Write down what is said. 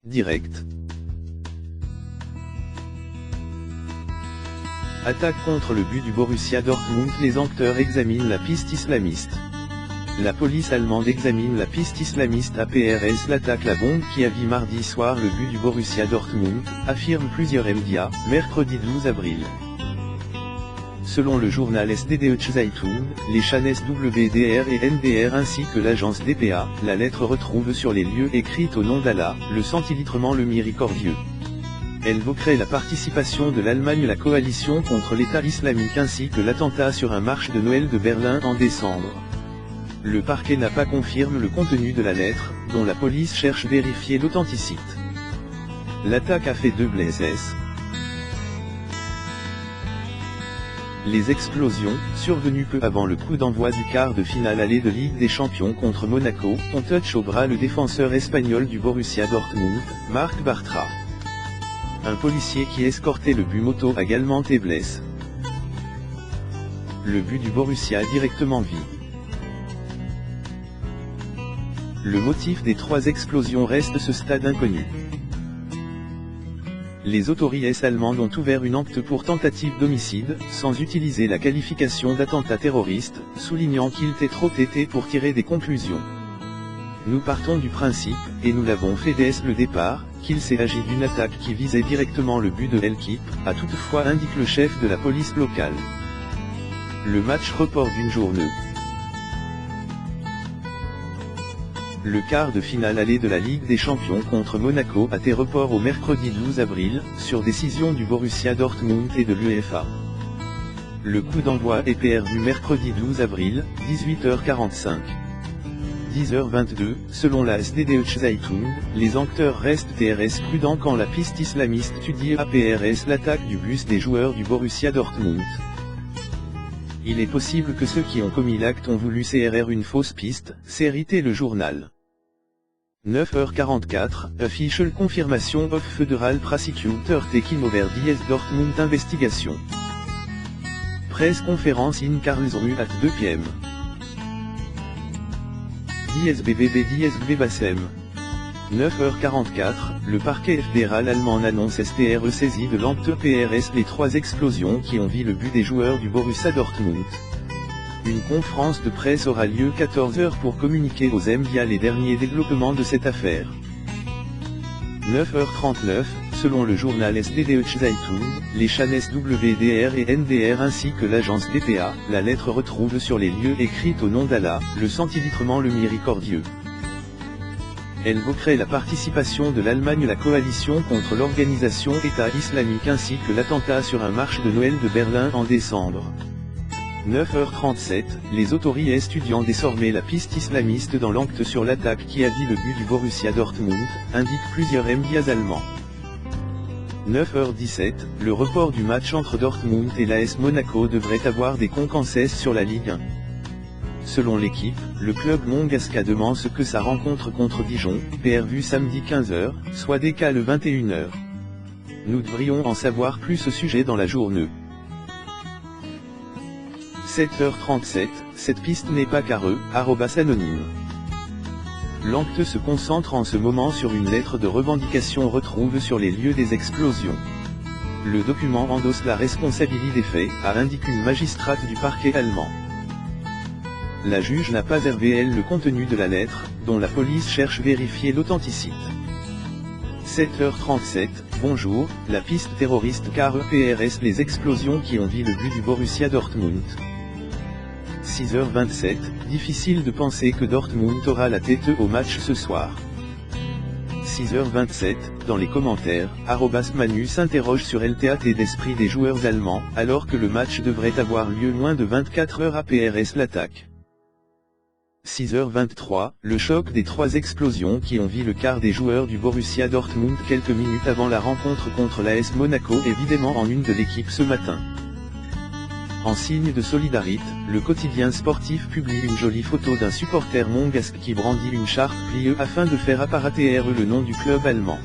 direct. Attaque contre le but du Borussia Dortmund. Les enquêteurs examinent la piste islamiste. La police allemande examine la piste islamiste APRS. L'attaque la bombe qui a vu mardi soir le but du Borussia Dortmund, affirment plusieurs médias, mercredi 12 avril. Selon le journal SDDeutsche Zeitung, les chaînes WDR et NDR ainsi que l'agence DPA, la lettre retrouve sur les lieux écrite au nom d'Allah, le Saint-Illustrement le Miséricordieux. Elle évoquerait la participation de l'Allemagne à la coalition contre l'État islamique ainsi que l'attentat sur un marche de Noël de Berlin en décembre. Le parquet n'a pas confirmé le contenu de la lettre, dont la police cherche à vérifier l'authenticité. L'attaque a fait 2 blessés. Les explosions, survenues peu avant le coup d'envoi du quart de finale aller de Ligue des Champions contre Monaco, ont touché au bras le défenseur espagnol du Borussia Dortmund, Marc Bartra. Un policier qui escortait le but moto a également été blessé. Le but du Borussia est directement vu. Le motif des 3 explosions reste à ce stade inconnu. Les autorités allemandes ont ouvert une enquête pour tentative d'homicide, sans utiliser la qualification d'attentat terroriste, soulignant qu'il était trop têté pour tirer des conclusions. Nous partons du principe, et nous l'avons fait dès le départ, qu'il s'est agi d'une attaque qui visait directement le but de l'équipe, a toutefois indiqué le chef de la police locale. Le match report d'une journée. Le quart de finale aller de la Ligue des Champions contre Monaco a été report au mercredi 12 avril, sur décision du Borussia Dortmund et de l'UEFA. Le coup d'envoi est prévu mercredi 12 avril, 18h45. 10h22, selon la SDDeutsche Zeitung, les enquêteurs restent prudents quand la piste islamiste étudie APRS l'attaque du bus des joueurs du Borussia Dortmund. Il est possible que ceux qui ont commis l'acte ont voulu CRR une fausse piste, s'ériter le journal. 9h44, official confirmation of Federal Prosecutor taking over DS Dortmund investigation. Presse conférence in Karlsruhe at 2 p.m. DSBB Bassem. 9h44, le parquet fédéral allemand annonce STRE saisie de l'enquête PRS les 3 explosions qui ont vu le but des joueurs du Borussia Dortmund. Une conférence de presse aura lieu 14h pour communiquer aux médias les derniers développements de cette affaire. 9h39, selon le journal SDDeutsche Zeitung, les chaînes WDR et NDR ainsi que l'agence DPA, la lettre retrouve sur les lieux écrite au nom d'Allah, le Saint-Illustrement le Miséricordieux. Elle évoquerait la participation de l'Allemagne à la coalition contre l'organisation État islamique ainsi que l'attentat sur un marche de Noël de Berlin en décembre. 9h37, les autorités étudiant désormais la piste islamiste dans l'enquête sur l'attaque qui a vu le but du Borussia Dortmund, indiquent plusieurs médias allemands. 9h17, le report du match entre Dortmund et l'AS Monaco devrait avoir des conséquences sur la Ligue 1. Selon l'équipe, le club monégasque demande que sa rencontre contre Dijon, prévue samedi 15h, soit décalée 21h. Nous devrions en savoir plus au sujet dans la journée. 7h37, cette piste n'est pas carrée, @anonyme. L'enquête se concentre en ce moment sur une lettre de revendication retrouvée sur les lieux des explosions. Le document endosse la responsabilité des faits, a indiqué une magistrate du parquet allemand. La juge n'a pas révélé le contenu de la lettre, dont la police cherche à vérifier l'authenticité. 7h37, bonjour, la piste terroriste car PRS les explosions qui ont vu le but du Borussia Dortmund. 6h27, difficile de penser que Dortmund aura la tête au match ce soir. 6h27, dans les commentaires, @Manu s'interroge sur l'état d'esprit des joueurs allemands, alors que le match devrait avoir lieu moins de 24 heures APRS l'attaque. 6h23, le choc des 3 explosions qui ont vu le quart des joueurs du Borussia Dortmund quelques minutes avant la rencontre contre l'AS Monaco évidemment en une de l'équipe ce matin. En signe de solidarité, le quotidien sportif publie une jolie photo d'un supporter monégasque qui brandit une charpe pliée afin de faire apparaître le nom du club allemand.